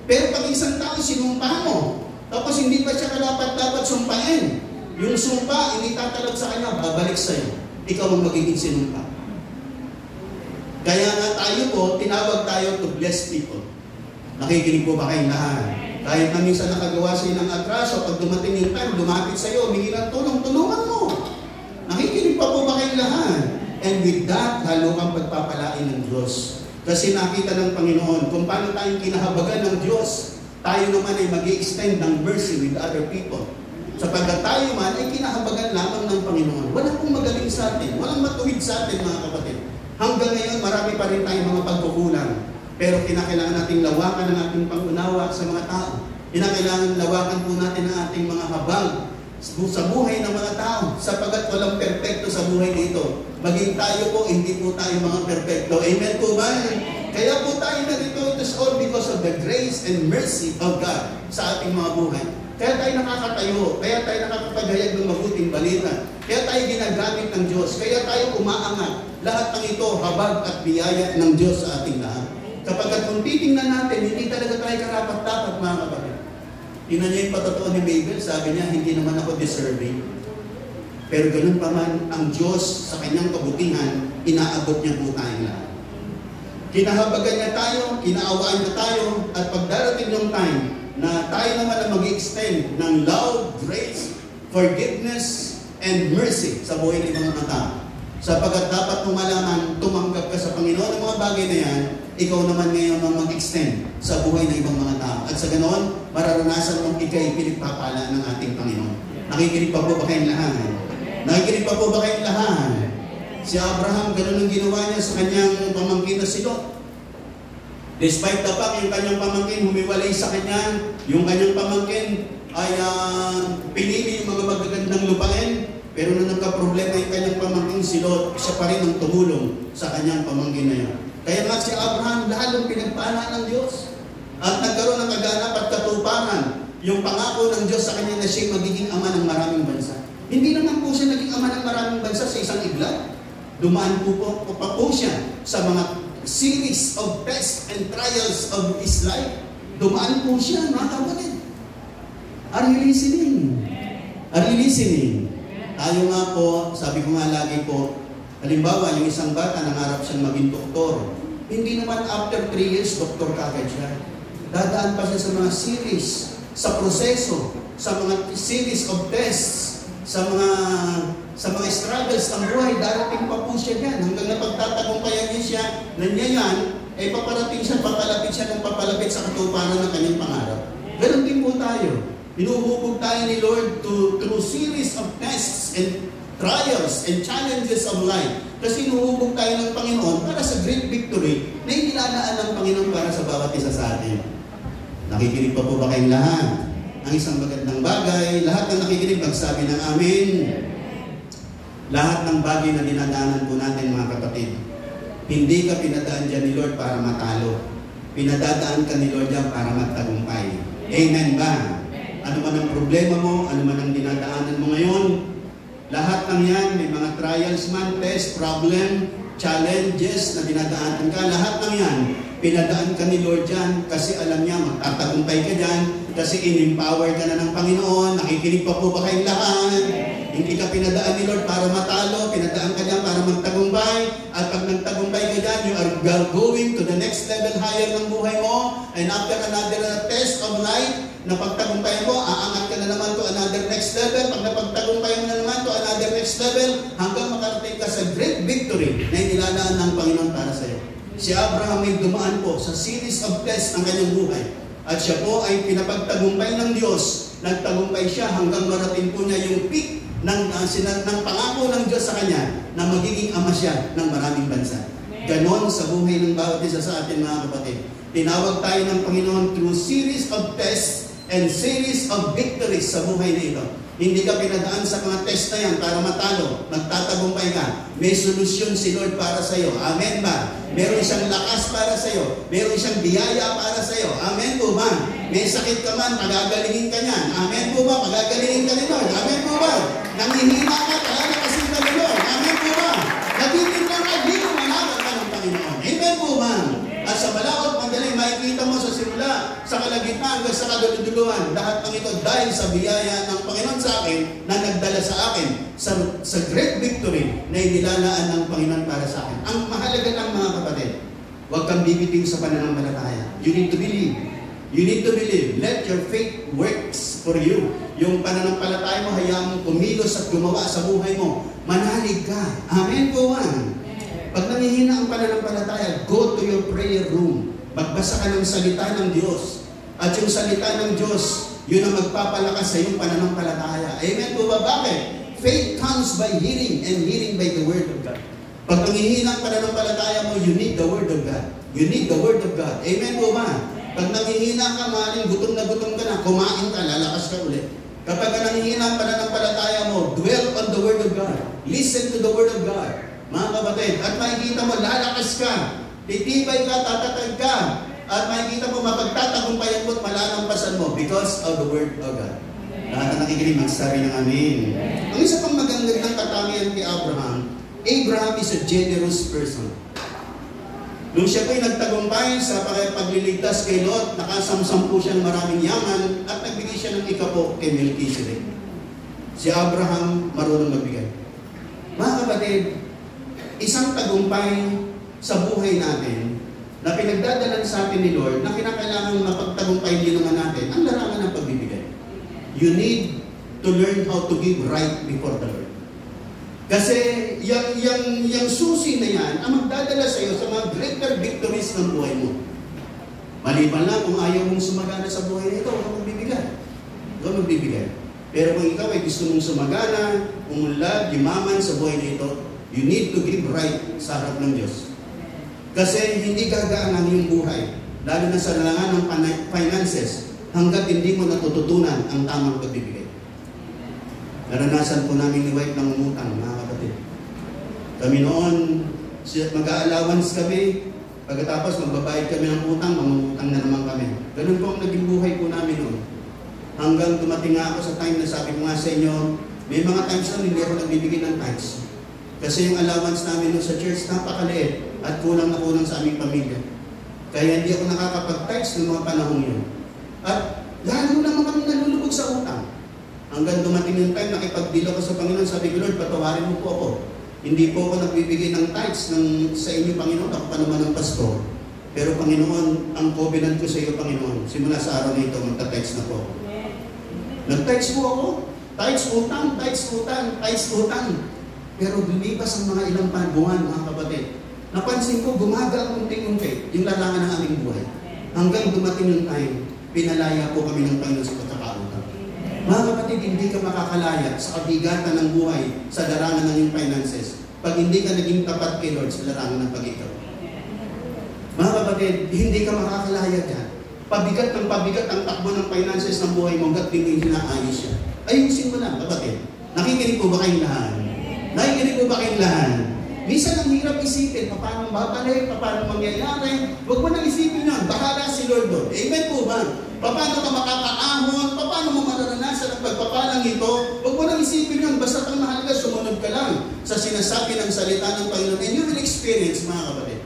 Pero pag isang tao sinumpa mo, tapos hindi pa siya karapat-dapat sumpain, Yung sumpa, initatalaw sa kanya, babalik sa'yo. Ikaw ang magiging sinumpa. Kaya nga tayo po, tinawag tayo to bless people. Nakikinig po ba kayong lahat? Kahit na minsan nakagawa siya ng atraso, pag dumating yung time, lumapit sa'yo, humingi ng tulong, tulungan mo. Nakikinig pa po ba kayong lahat? And with that, lalo kang pagpapalain ng Diyos. Kasi nakita ng Panginoon kung paano tayong kinahabagan ng Diyos, tayo naman ay mag-i-extend ng mercy with other people. Sapagkat tayo man ay kinahabagan lamang ng Panginoon. Walang pong magaling sa atin, walang matuwid sa atin mga kapatid. Hanggang ngayon, marami pa rin tayong mga pagkukulang. Pero kinakailangan nating lawakan ang ating pangunawa sa mga tao. Kinakailangan lawakan po natin ang ating mga habag sa buhay ng mga tao. Sapagkat walang perpekto sa buhay dito. Maging tayo po, hindi po tayo mga perpekto. Amen po ba? Kaya po tayo narito, it is all because of the grace and mercy of God sa ating mga buhay. Kaya tayo nakakatayo, kaya tayo nakakapaghayag ng mabuting balita, kaya tayo ginagamit ng Diyos, kaya tayo umaangat. Lahat ng ito, habag at biyaya ng Diyos sa ating lahat. Kapag kung titingnan natin, hindi talaga tayo karapat-dapat mga kapatid. Tingnan niya yung patotoo ni Mabel, sabi niya, hindi naman ako deserving. Pero ganun pa man, ang Diyos sa kanyang kabutihan, inaabot niya po tayong lahat. Kinahabagan niya tayo, kinaawaan niya tayo, at pagdarating yung time na tayo naman ang mag-extend ng love, grace, forgiveness, and mercy sa buhay ng mga tao. Sapagkat dapat mo malaman, tumanggap ka sa Panginoon ng mga bagay na yan, ikaw naman ngayon ang mag-extend sa buhay ng ibang mga tao. At sa ganoon, mararanasan mong ikay pinagpapala ng ating Panginoon. Nakikinig pa po ba kayong lahat? Nakikinig pa po ba kayong lahat? Si Abraham, ganoon ang ginawa niya sa kanyang pamangkin na si Lot. Despite the fact, yung kanyang pamangkin humiwalay sa kanya, yung kanyang pamangkin ay pinili yung mga magagandang lupain, pero nung nagka-problema yung kanyang pamangkin si Lot, siya pa rin ang tumulong sa kanyang pamangkin na yun. Kaya nga si Abraham, lalong pinagpala ng Diyos. At nagkaroon ng kaganap at katuparan yung pangako ng Diyos sa kanya na siya magiging ama ng maraming bansa. Hindi naman po siya naging ama ng maraming bansa sa isang iglat. Dumaan po siya sa mga series of tests and trials of his life. Dumaan po siya, mga kapatid. Are you listening? Are you listening? Tayo nga po, sabi ko nga lagi po, halimbawa, yung isang bata nangarap siyang maging doktor. Hindi naman after 3 years, doktor kagad siya. Dadaan pa siya sa mga series, sa proseso, sa mga series of tests, sa mga struggles ng buhay. Darating pa po siya yan. Hanggang napagtatagumpayan niya siya, nanyayan, ay paparating siya, papalapit siya ng papalapit sa katuparan ng kanyang pangarap. Ganon din po tayo. Binuhubog tayo ni Lord through series of tests and trials and challenges of life. Kasi nuhubog tayo ng Panginoon para sa great victory na inilalaan ng Panginoon para sa bawat isa sa atin. Nakikinig pa po ba kayong lahat? Ang isang magandang bagay, lahat ng nakikinig magsabi ng amin. Lahat ng bagay na dinadaanan po natin mga kapatid, hindi ka pinadaan dyan ni Lord para matalo. Pinadadaan ka ni Lord dyan para magtagumpay. Amen ba? Ano man ang problema mo, ano man ang dinadaanan mo ngayon, lahat ng yan, may mga trials man, test, problem, challenges na dinadaanan ka, lahat ng yan, pinadaan ka ni Lord dyan kasi alam niya, magtatagumpay ka dyan, kasi in-empower ka na ng Panginoon. Nakikinig pa po ba kayong lahat? Hindi ka pinadaan ni Lord para matalo, pinadaan ka dyan para magtagumpay, at pag nagtagumpay ka dyan, you are going to the next level higher ng buhay mo, and after another test of life, na pagtagumpay mo, aangat ka na naman to another next level, pag napagtagumpay mo na naman to another next level, hanggang makarating ka sa great victory na inilalaan ng Panginoon para sa iyo. Si Abraham ay dumaan po sa series of tests ng kanyang buhay. At siya po ay pinapagtagumpay ng Diyos. Nagtagumpay siya hanggang marating po niya yung peak ng pangako ng Diyos sa kanya na magiging ama siya ng maraming bansa. Ganon sa buhay ng bawat isa sa atin mga kapatid. Tinawag tayo ng Panginoon through series of tests and series of victories sa buhay na ito. Hindi ka pinadaan sa mga test na yan para matalo. Magtatagumpay ka. May solusyon si Lord para sa iyo. Amen ba? Meron siyang lakas para sa iyo. Meron siyang biyaya para sa iyo. Amen po ba? May sakit ka man, pagagalingin ka niyan. Amen po ba? Pagagalingin ka ni Lord. Amen po ba? Nangihina ka, palalapasin ka ni Lord. Amen po ba? Nagiging ka, di mo malaman ka ng Panginoon. Amen po ba? At sa sa malawak, madali, makikita mo sa simula, sa kalagitnaan, hanggang sa kaduluduluhan. Lahat ng ito dahil sa biyaya ng Panginoon sa akin, na nagdala sa akin, sa great victory na inilalaan ng Panginoon para sa akin. Ang mahalaga lang mga kapatid, huwag kang bibitiw sa pananampalataya. You need to believe. You need to believe. Let your faith works for you. Yung pananampalataya mo, hayaan mo kumilos at gumawa sa buhay mo. Manalig ka. Amen po, man. Pag nangihina ang pananampalataya, go to your prayer room. Magbasa ka ng salita ng Diyos. At yung salita ng Diyos, yun ang magpapalakas sa iyong pananampalataya. Amen po ba? Bakit? Faith comes by hearing, and hearing by the Word of God. Pag nangihina ang pananampalataya mo, you need the Word of God. You need the Word of God. Amen po ba? Pag nangihina ka, maaaring gutom ka na, kumain ka, lalakas ka ulit. Kapag nangihina ang pananampalataya mo, dwell on the Word of God. Listen to the Word of God. Mga kapatid, at makikita mo, lalakas ka, titibay ka, tatatag ka, at makikita mo, mapagtatagumpayan mo at malalampasan mo because of the Word of God. Lahat na nakikinig, magsabi ng amin. Ang isa pang magandang katangian kay Abraham, Abraham is a generous person. Nung siya po'y nagtagumpay sa pagliligtas kay Lot, nakasamsampu siya ng maraming yaman at nagbigay siya ng ikapo kay Melchizedek. Si Abraham marunong magbigay. Mga kapatid, isang tagumpay sa buhay natin na pinagdadalan sa atin ni Lord na kinakailangan mapagtagumpay din naman natin ang larangan ng pagbibigay. You need to learn how to give right before the Lord. Kasi yung susi na yan ang magdadala sa iyo sa mga greater victories ng buhay mo. Maliban lang kung ayaw mong sumagana sa buhay na ito, huwag magbibigay. Huwag magbibigay. Pero kung ikaw ay gusto mong sumagana, umunlad, yumaman sa buhay na ito, you need to give right sa harap ng Diyos. Kasi hindi gagaan ang iyong buhay, lalo na sa larangan ng finances, hanggat hindi mo natututunan ang tamang pagbibigay. Naranasan po namin ni White ng umutang, mga kapatid. Kami noon, mag-a-allowance kami, pagkatapos magbabayad kami ng utang, mangungutang na naman kami. Ganun po ang naging buhay po namin noon. Hanggang dumating nga ako sa time na sabi ko nga sa inyo, may mga times na hindi ako nagbibigay ng tithes. Kasi yung allowance namin sa church napakaliit at kulang na kulang sa aming pamilya. Kaya hindi ako nakakapag-tithes ng mga panahon yun. At lalo naman kami nalulubog sa utang. Hanggang dumating yung time, nakipag-deal ako sa Panginoon, sabi ko, Lord, patawarin mo po ako. Hindi po ako nagbibigay ng tithes sa inyo, Panginoon, ako pa naman ng pastor. Pero Panginoon, ang covenant ko sa iyo, Panginoon, simula sa araw na ito, magta-tithes na po. Nag-tithes po ako. Tithes utang, tithes utang, tithes utang. Pero lumipas ang mga ilang buwan, mga kapatid. Napansin ko, gumaga ang unti-unti yung larangan ng aming buhay. Hanggang dumating yung time, pinalaya po kami ng Panginoon sa pagkakautang. Mga kapatid, hindi ka makakalaya sa kabigatan ng buhay sa larangan ng iyong finances pag hindi ka naging tapat kay Lord sa larangan ng pag-ikaw. Mga kapatid, hindi ka makakalaya dyan. Pabigat ang takbo ng finances ng buhay mo hanggat di mo yung hinaayos siya. Ayusin mo lang, kapatid. Nakikinig po ba kayong lahat? Nakikinig po ba kayong lahat? Minsan ang hirap isipin, paano babalik, paano mangyayari. Huwag mo nang isipin yan. Bahala si Lord doon. Amen po ba? Paano ka makakaahon? Paano mo mararanasan ang pagpapalang ito? Huwag mo nang isipin yan. Basta ang mahalaga, sumunod ka lang sa sinasabi ng salita ng Panginoon. And you will experience, mga kapatid.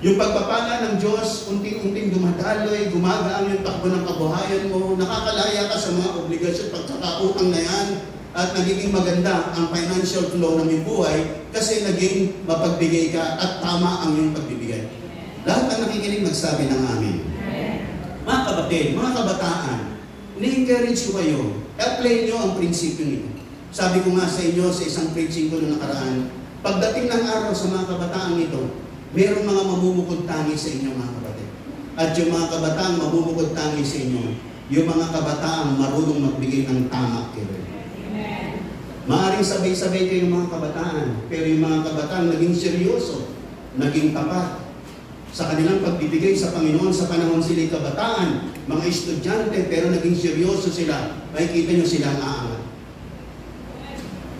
Yung pagpapala ng Diyos, unting-unting dumadaloy, gumagaang yung takbo ng kabuhayan mo, nakakalaya ka sa mga obligasyon, pagkakautang na yan, at nagiging maganda ang financial flow ng iyong buhay kasi naging mapagbigay ka at tama ang iyong pagbibigay. Lahat ang nakikinig magsabi ng amin. Mga kapatid, mga kabataan, ni-encourage ko kayo, apply nyo ang prinsipyo nito. Sabi ko nga sa inyo sa isang preaching ko na nakaraan, pagdating ng araw sa mga kabataan ito, mayroong mga mamumukod tangi sa inyo, mga kapatid. At yung mga kabataan mamumukod tangi sa inyo, yung mga kabataan marunong magbigay ng tama kay Lord. Maaring sabay-sabay kayo mga kabataan, pero yung mga kabataan naging seryoso, naging tapat sa kanilang pagbibigay sa Panginoon sa panahon sila'y kabataan, mga estudyante, pero naging seryoso sila, makikita nyo silang aangat.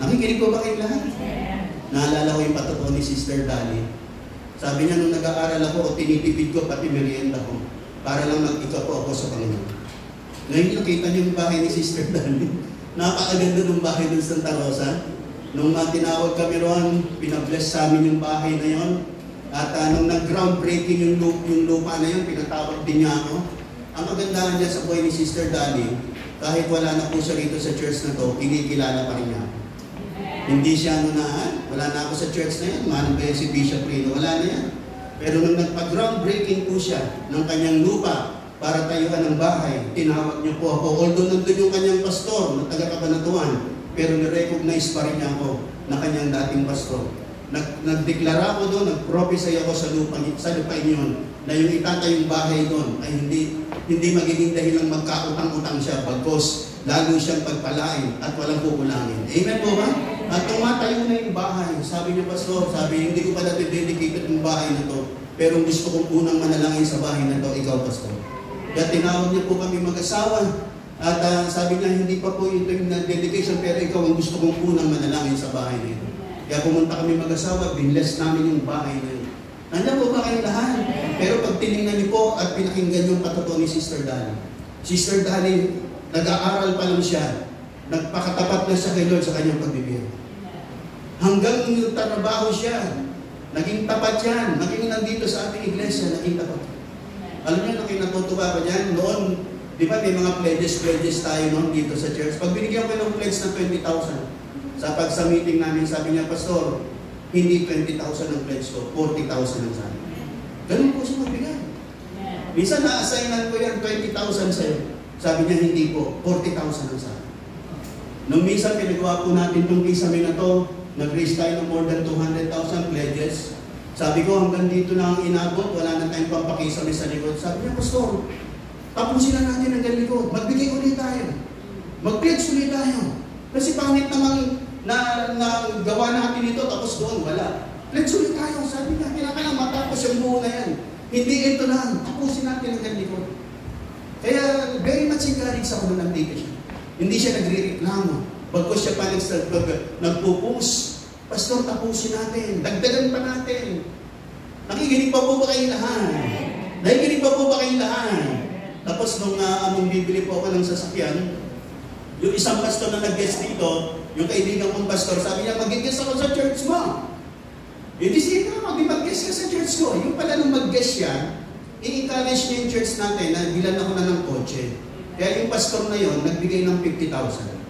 Nakikinig ko ba kayong lahat? Naalala ko yung patotoo ni Sister Dali. Sabi niya, nung nag-aaral ako, tinitipid ko pati merienda ko, para lang mag-ika po ako sa Panginoon. Ngayon nakita niyo yung bahay ni Sister Dali. Napakaganda ng bahay ng Santa Rosa. Nung tinawag kami roon, pinabless sa amin yung bahay na yon. At nung nag-groundbreaking yung lupa na yun, pinatawag din niya ako. Ang kagandahan niya sa buhay ni Sister Dali, kahit wala na po siya rito sa church na to, kinikilala pa rin niya. Hindi siya wala na ako sa church na yan, manong ba si Bishop Rino, wala na yan. Pero nung nagpa-groundbreaking po siya ng kanyang lupa para tayuan ng bahay, tinawag niyo po ako. Although nandun yung kanyang pastor na taga-Kabanatuan, pero ni-recognize pa rin niya ako na kanyang dating pastor. Nagdeklara ako doon, nag-prophesy ako sa lupain yun, na yung itatayong bahay doon ay hindi magiging dahilang magkautang-utang siya, bagkos lalo siyang pagpalain at walang kukulangin. Amen po ba? At tumatayo na yung bahay. Sabi niya, Pastor, hindi ko pa dedicated yung bahay na to, pero gusto kong unang manalangin sa bahay na to, ikaw, Pastor. Kaya tinawag niya po kami mag-asawa. At sabi niya, hindi pa po ito yung dedication, pero ikaw ang gusto kong unang manalangin sa bahay na ito. Kaya pumunta kami mag-asawa, binless namin yung bahay na ito. Nandiyan po ba kayong lahat? Pero pag tinignan niyo po at pinakinggan yung patotoo ni Sister Dali. Sister Dali, nag-aaral pa lang siya. Nagpakatapat na siya kay Lord sa kanyang pagbibigay. Hanggang trabaho siya. Naging tapat yan. Naging nandito sa ating iglesia, naging tapat. Alam niyo, nakinatutuwa ko dyan. Noon, di ba may mga pledges tayo noon dito sa church. Pag binigyan ko ng pledge na 20,000, sa meeting namin, sabi niya, Pastor, hindi 20,000 ang pledge ko, 40,000 ang sabi. Ganun po siya magbigay. Minsan na-assignan ko yan, 20,000 sa'yo. Sabi niya, hindi po, 40,000 ang sabi. Nung minsan, pinagawa po natin itong kisame na to, nag-raise tayo ng more than 200,000 pledges. Sabi ko, hanggang dito na ang inabot, wala na tayong pampakisame sa likod. Sabi niya, Pastor, tapusin na natin ang likod. Magbigay ulit tayo. Mag-pledge ulit tayo. Kasi pangit namang na gawa natin ito, tapos doon, wala. Pledge ulit tayo. Sabi niya, kailangan lang matapos yung buo na yan. Hindi ito lang. Tapusin natin ang likod. Kaya, very much encouraged ako nung nandito siya. Hindi siya nagre-reklamo. Bagkos siya pa nagpupus. Pastor, tapusin natin. Dagdagan pa natin. Nakikinig pa po ba kayong lahat? Nakikinig pa po ba kayong lahat? Tapos nung bibili po ako ng sasakyan, yung isang pastor na nag-guest dito, yung kaibigan kong pastor, sabi niya, mag-guest ako sa church mo. Hindi siya mag-guest ka sa church ko. Yung pala nung mag-guest siya, i-encourage niya yung church natin na bilan ako na ng kotse. Kaya yung pastor na yon nagbigay ng 50,000.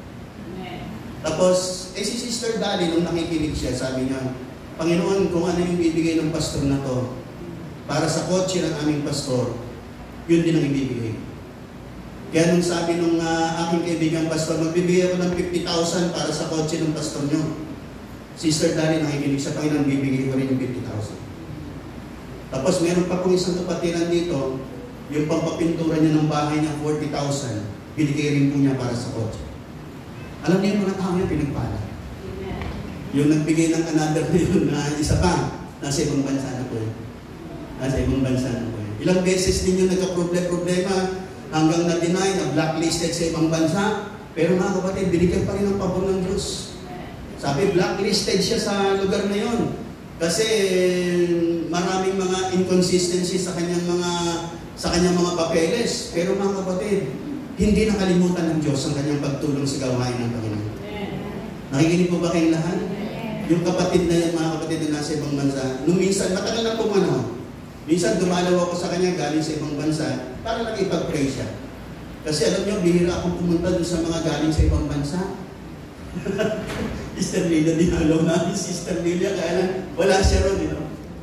Tapos, si Sister Dali, nung nakikinig siya, sabi niya, Panginoon, kung ano yung bibigay ng pastor na to, para sa kotse ng aming pastor, yun din ang ibibigay. Kaya nung sabi nung aking kaibigan pastor, magbibigay ako ng 50,000 para sa kotse ng pastor nyo. Sister Dali, nakikinig sa Panginoon, bibigay ko rin yung 50,000. Tapos meron pa pong isang kapatiran dito, yung pampapintura niya ng bahay niya, 40,000, binigay rin po niya para sa kotse. Alam niyo yung mga tao niya, pinagpala. Yung nagbigay ng another na yun, na isa pa, nasa ibang bansa na po yun. Nasa ibang bansa na po yun. Ilang beses din yung nagka-problema, hanggang na-deny, na-blacklisted sa ibang bansa, pero mga kapatid, binigyan pa rin ng pabor ng Diyos. Sabi, blacklisted siya sa lugar na yun. Kasi maraming mga inconsistencies sa kanyang mga papeles. Pero mga kapatid, hindi nakalimutan ng Diyos ang kanyang pagtulong sa gawain ng Panginoon. Nakikinig po ba kayong lahat? Yung kapatid na yan, mga kapatid na nasa ibang bansa, nung minsan, matagal na pumanahon, minsan dumalaw ako sa kanya galing sa ibang bansa para lang ipag-pray siya. Kasi alam niyo, bihira akong pumunta doon sa mga galing sa ibang bansa. Sister Lilia, dinalaw namin Sister Lilia, kaya lang, wala siya ron,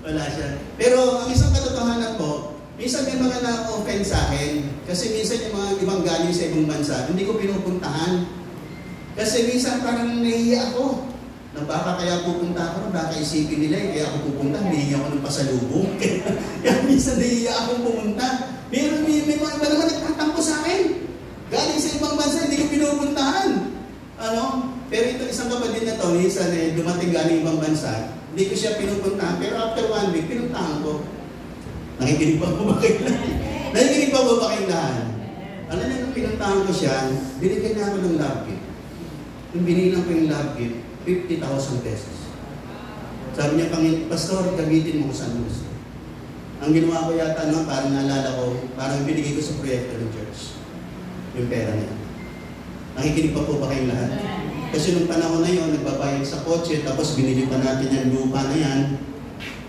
wala siya. Pero ang isang katotohanan po, minsan may mga na-offend sa akin, kasi minsan yung mga ibang galing sa ibang bansa, hindi ko pinupuntahan. Kasi minsan parang nahihiya ako, na baka kaya pupunta ako, baka isipin nila, kaya ako pupunta, nahihiya ako ng pasalubong. Kaya minsan nahihiya akong pumunta. Pero may mga iba naman nagtatampo sa akin. Galing sa ibang bansa, hindi ko pinupuntahan. Pero ito isang kapatid na to, minsan dumating galing ibang bansa, hindi ko siya pinupuntahan, pero after 1 week, pinuntahan ko. Nakikinig pa po ba kayo lahat? Nakikinig pa po ba kayo lahat? Alam niyo, nung pinuntahan ko siya, binigyan niya ako ng love gift. Nung binilang ko yung love gift, 50,000 pesos. Sabi niya, Pastor, gamitin mo kung saan mo gusto. Ang ginawa ko yata, parang naalala ko, parang binigay ko sa proyekto ng church. Yung pera niya. Nakikinig pa po ba kayong lahat? Kasi nung panahon na yun, nagbabayad sa kotse, tapos binili pa natin yung lupa na yan.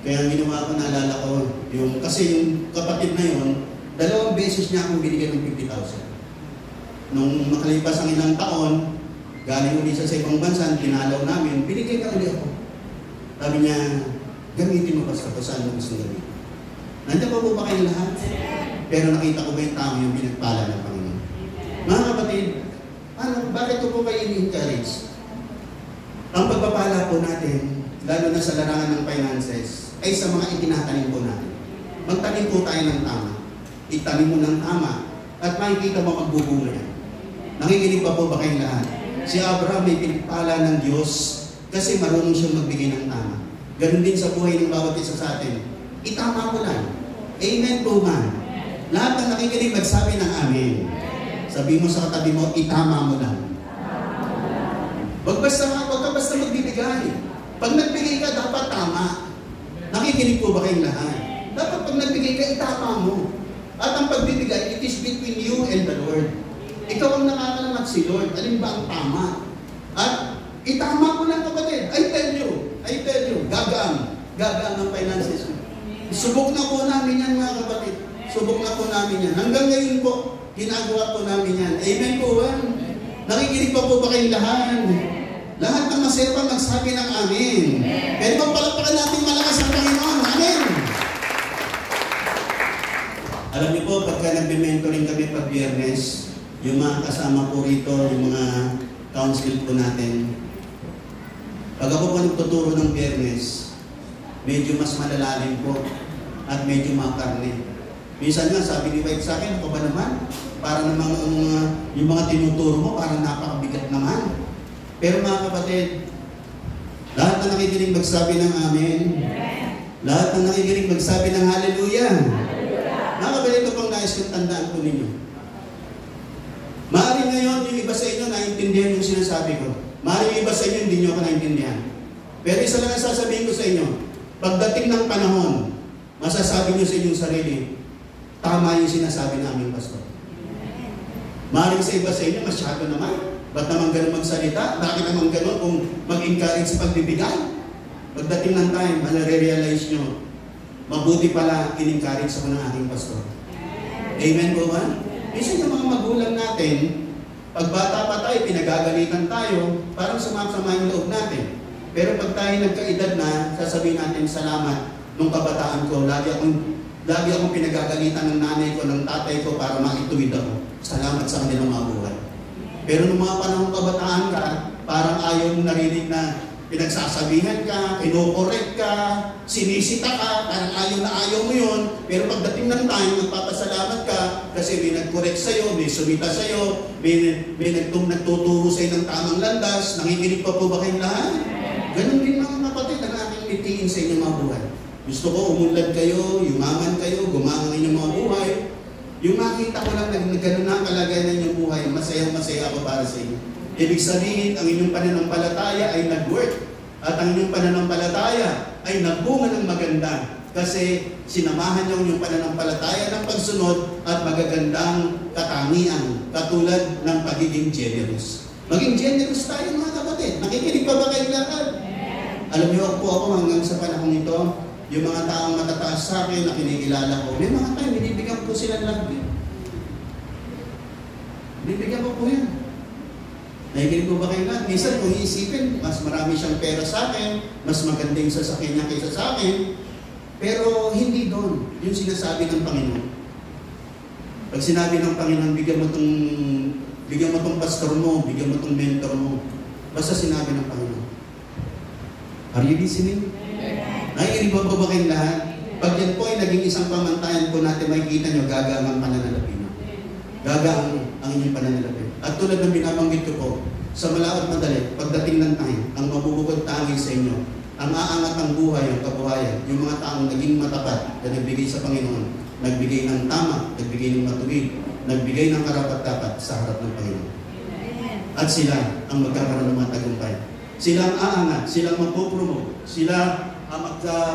Kaya ang ginawa ko, naalala ko, kasi yung kapatid na yun, 2 beses niya akong binigyan ng 50,000. Nung makalipas ang ilang taon, galing ulit siya sa ibang bansa, tinalaw namin, binigyan ka ulit ako. Sabi niya, gamitin mo basta kung saan mo gusto gamitin. Nandiyan pa po ba kayong lahat? Pero nakita ko ba yung tao yung pinagpala ng Panginoon? Mga kapatid, bakit ko po kayo in-encourage? Ang pagpapala po natin, lalo na sa larangan ng finances, ay sa mga itinatanim po natin. Magtanim po tayo ng tama. Itanim mo ng tama at makikita mo magbubunga yan. Nakikinig pa po ba kayong lahat? Si Abraham may pinagpala ng Diyos kasi marunong siyang magbigay ng tama. Ganun din sa buhay ng bawat isa sa atin. Itama mo lang. Amen po man. Lahat ng nakikinig magsabi ng amen. Sabi mo sa katabi mo, itama mo lang. Wag ka basta magbibigay. Pag nagbigay ka, dapat tama. Nakikinig po ba kayong lahat? Dapat pag nagbigay ka, itama mo. At ang pagbibigay, it is between you and the Lord. Ikaw ang nakakalamat si Lord. Alin ba ang tama? At itama mo lang, kapatid. I tell you, gagaan ang finances mo. Subok na po namin yan, mga kapatid. Subok na po namin yan. Hanggang ngayon po, ginagawa po namin yan. Amen po ba? Nakikinig pa po ba kayong lahat? Lahat ng masaya magsabi ng amen. Pero bang palakpakan natin malakas ang Panginoon. Amen. Alam niyo po, pagka nagbe-mentoring kami pag Biyernes, yung mga kasama po rito, yung mga council po natin, pag ako po nagtuturo ng Biyernes, medyo mas malalalim po at medyo makarne. Minsan nga, sabi ni White sa akin, ako ba naman? Para namang yung mga tinuturo mo, parang napakabigat naman. Pero mga kapatid, lahat na nakikinig magsabi ng amen. Lahat na nakikinig magsabi ng hallelujah. Mga kapatid, ito pang nais kong tandaan po ninyo. Maaaring ngayon, yung iba sa inyo naintindihan yung sinasabi ko. Maaaring yung iba sa inyo, hindi nyo ako naintindihan. Pero isa lang ang sasabihin ko sa inyo, pagdating ng panahon, masasabi nyo sa inyong sarili, tama yung sinasabi namin, Pastor. Maaaring sa iba sa inyo, masyado naman. Ba't naman ganun magsalita? Bakit naman ganun kung mag-encourage sa pagbibigay? Pagdating ng time, malare-realize nyo, mabuti pala in-encourage ako ng aking pastor. Amen po ba? Kasi yung mga magulang natin, pag bata pa tayo, pinagagalitan tayo, parang sumasama yung loob natin. Pero pag tayo nagkaedad na, sasabihin natin, salamat nung kabataan ko, lagi akong pinagagalitan ng nanay ko, ng tatay ko para maituwid ako. Salamat sa kanilang mga buhay. Pero nung mga panahong kabataan ka, parang ayaw mong narinig na pinagsasabihan ka, kinokorek ka, sinisita ka, parang ayaw mo yun. Pero pagdating ng time, magpapasalamat ka kasi may nag-correct sa'yo, may sumita sa'yo, may nagtuturo sa'yo ng tamang landas. Nakikinig pa po ba kayong lahat? Ganun din mga kapatid ang aking mitiin sa inyong mga buhay. Gusto ko umunlad kayo, yumaman kayo, gumangang inyong mga buhay. Yung makita ko lang na gano'n na ang kalagayan ng inyong buhay, masayang-masaya ako para sa inyo. Ibig sabihin, ang inyong pananampalataya ay nag-work. At ang inyong pananampalataya ay nagbunga ng maganda. Kasi sinamahan niyo yung pananampalataya ng pagsunod at magagandang katangian, katulad ng pagiging generous. Maging generous tayo mga kapatid. Nakikinig pa ba kayo lahat? Alam niyo po ako hanggang sa panahon ito, yung mga taong matataas sa akin na kinikilala ko, may mga tayo, binibigyan ko sila lang. Binibigyan ko po yan. Nakikinig ko ba kayo lahat? Minsan kung iisipin, mas marami siyang pera sa akin, mas magandang sasakyan niya kaysa sa akin, pero hindi doon. Yung sinasabi ng Panginoon. Pag sinabi ng Panginoon, bigyan mo tong pastor mo, bigyan mo tong mentor mo. Basta sinabi ng Panginoon. Are you listening? Nakikinig ba kayong lahat? Pag yan po ay naging isang pamantayan po natin, makikita nyo, gagang ang pananalapi nyo. Gagang ang inyong pananalapi. At tulad ng binabanggit ko po, sa malawat madali, pagdating ng time, ang mabubukod tangi sa inyo, ang aangat ng buhay, ang kabuhayan, yung mga taong naging matapat na nagbigay sa Panginoon, nagbigay ng tama, nagbigay ng matuwid, nagbigay ng karapat-dapat sa harap ng Panginoon. At sila ang magkakaroon ng mga tagumpay. Sila ang aangat, sila ang mapopromote, sila ang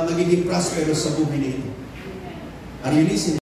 magiging prosperous sa buhay nito. Are you listening?